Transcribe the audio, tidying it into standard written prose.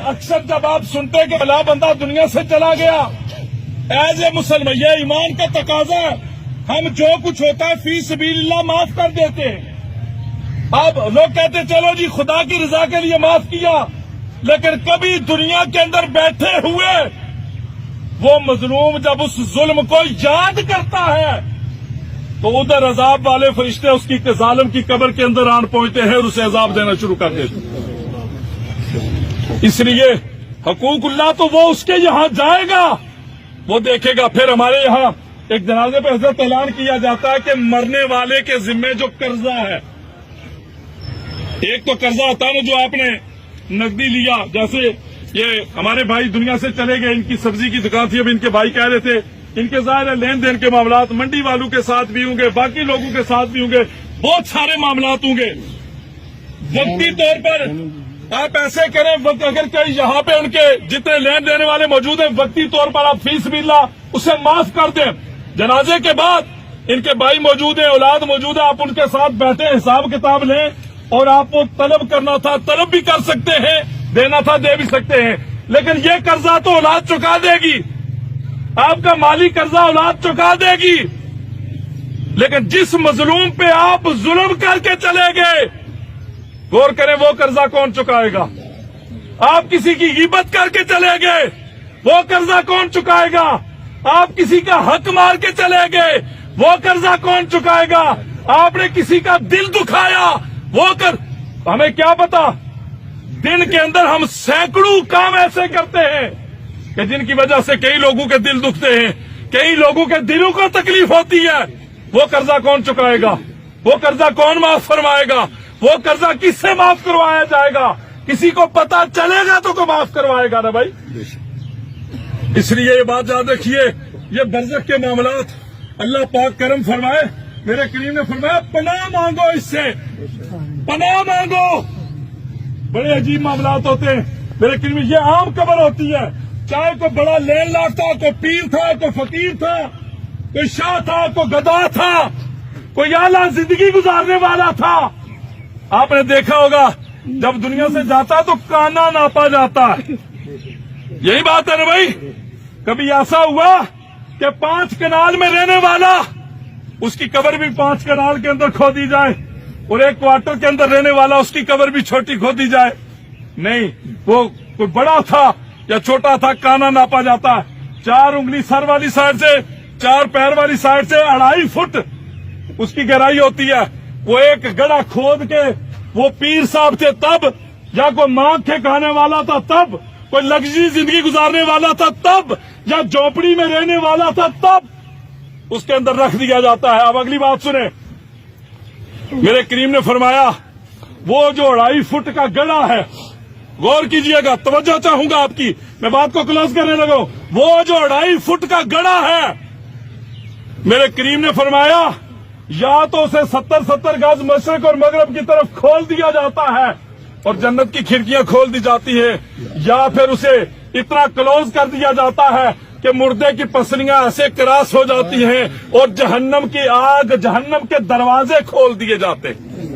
اکثر جب آپ سنتے کہ بلا بندہ دنیا سے چلا گیا، ایز اے مسلمان یہ ایمان کا تقاضا ہے، ہم جو کچھ ہوتا ہے فی سبیل اللہ معاف کر دیتے ہیں۔ اب لوگ کہتے چلو جی خدا کی رضا کے لیے معاف کیا، لیکن کبھی دنیا کے اندر بیٹھے ہوئے وہ مظلوم جب اس ظلم کو یاد کرتا ہے تو ادھر عذاب والے فرشتے اس کی ظالم کی قبر کے اندر آن پہنچتے ہیں اور اسے عذاب دینا شروع کر دیتے ہیں۔ اس لیے حقوق اللہ تو وہ اس کے یہاں جائے گا، وہ دیکھے گا۔ پھر ہمارے یہاں ایک جنازے پہ حضرت اعلان کیا جاتا ہے کہ مرنے والے کے ذمے جو قرضہ ہے، ایک تو قرضہ ہوتا ہے نا جو آپ نے نقدی لیا، جیسے یہ ہمارے بھائی دنیا سے چلے گئے، ان کی سبزی کی دکان تھی، اب ان کے بھائی کہہ رہے تھے ان کے ظاہر لین دین کے معاملات منڈی والوں کے ساتھ بھی ہوں گے، باقی لوگوں کے ساتھ بھی ہوں گے، بہت سارے معاملات ہوں گے۔ وقتی طور پر آپ ایسے کریں، اگر کہیں یہاں پہ ان کے جتنے لین دینے والے موجود ہیں وقتی طور پر آپ فی سبیل اللہ اسے معاف کر دیں۔ جنازے کے بعد ان کے بھائی موجود ہیں، اولاد موجود ہے، آپ ان کے ساتھ بیٹھے حساب کتاب لیں، اور آپ کو طلب کرنا تھا طلب بھی کر سکتے ہیں، دینا تھا دے بھی سکتے ہیں، لیکن یہ قرضہ تو اولاد چکا دے گی، آپ کا مالی قرضہ اولاد چکا دے گی۔ لیکن جس مظلوم پہ آپ ظلم کر کے چلے گئے، غور کریں وہ قرضہ کون چکائے گا؟ آپ کسی کی غیبت کر کے چلے گئے، وہ قرضہ کون چکائے گا؟ آپ کسی کا حق مار کے چلے گئے، وہ قرضہ کون چکائے گا؟ آپ نے کسی کا دل دکھایا، وہ ہمیں کیا پتا، دن کے اندر ہم سینکڑوں کام ایسے کرتے ہیں کہ جن کی وجہ سے کئی لوگوں کے دل دکھتے ہیں، کئی لوگوں کے دلوں کو تکلیف ہوتی ہے۔ وہ قرضہ کون چکائے گا؟ وہ قرضہ کون معاف فرمائے گا؟ وہ قرضہ کس سے معاف کروایا جائے گا؟ کسی کو پتا چلے گا تو کو معاف کروائے گا نا بھائی۔ اس لیے یہ بات یاد رکھیے، یہ برزخ کے معاملات اللہ پاک کرم فرمائے۔ میرے کریم نے فرمایا پناہ مانگو، اس سے پناہ مانگو۔ بڑے عجیب معاملات ہوتے ہیں میرے کریم، یہ عام قبر ہوتی ہے، چاہے کوئی بڑا لین لاٹ تھا، کوئی پیر تھا، کوئی فقیر تھا، کوئی شاہ تھا، کوئی گدا تھا، کوئی اعلیٰ زندگی گزارنے والا تھا۔ آپ نے دیکھا ہوگا جب دنیا سے جاتا ہے تو کانا ناپا جاتا ہے، یہی بات ہے نا بھائی۔ کبھی ایسا ہوا کہ 5 کنال میں رہنے والا، اس کی قبر بھی 5 کنال کے اندر کھودی جائے، اور 1 کوارٹر کے اندر رہنے والا اس کی قبر بھی چھوٹی کھودی جائے؟ نہیں، وہ کوئی بڑا تھا یا چھوٹا تھا، کانا ناپا جاتا ہے۔ 4 انگلی سر والی سائڈ سے، 4 پیر والی سائڈ سے 2.5 فٹ اس کی گہرائی ہوتی ہے۔ وہ ایک گڑھا کھود کے، وہ پیر صاحب تھے تب، یا کوئی مانگ کے کھانے والا تھا تب، کوئی لگژری زندگی گزارنے والا تھا تب، یا جھونپڑی میں رہنے والا تھا تب، اس کے اندر رکھ دیا جاتا ہے۔ اب اگلی بات سنیں، میرے کریم نے فرمایا وہ جو 2.5 فٹ کا گڑھا ہے، غور کیجئے گا، توجہ چاہوں گا آپ کی، میں بات کو کلوز کرنے لگا ہوں۔ وہ جو 2.5 فٹ کا گڑھا ہے، میرے کریم نے فرمایا یا تو اسے 70 گز مشرق اور مغرب کی طرف کھول دیا جاتا ہے اور جنت کی کھڑکیاں کھول دی جاتی ہیں، یا پھر اسے اتنا کلوز کر دیا جاتا ہے کہ مردے کی پسلیاں ایسے کراس ہو جاتی ہیں اور جہنم کی آگ، جہنم کے دروازے کھول دیے جاتے ہیں۔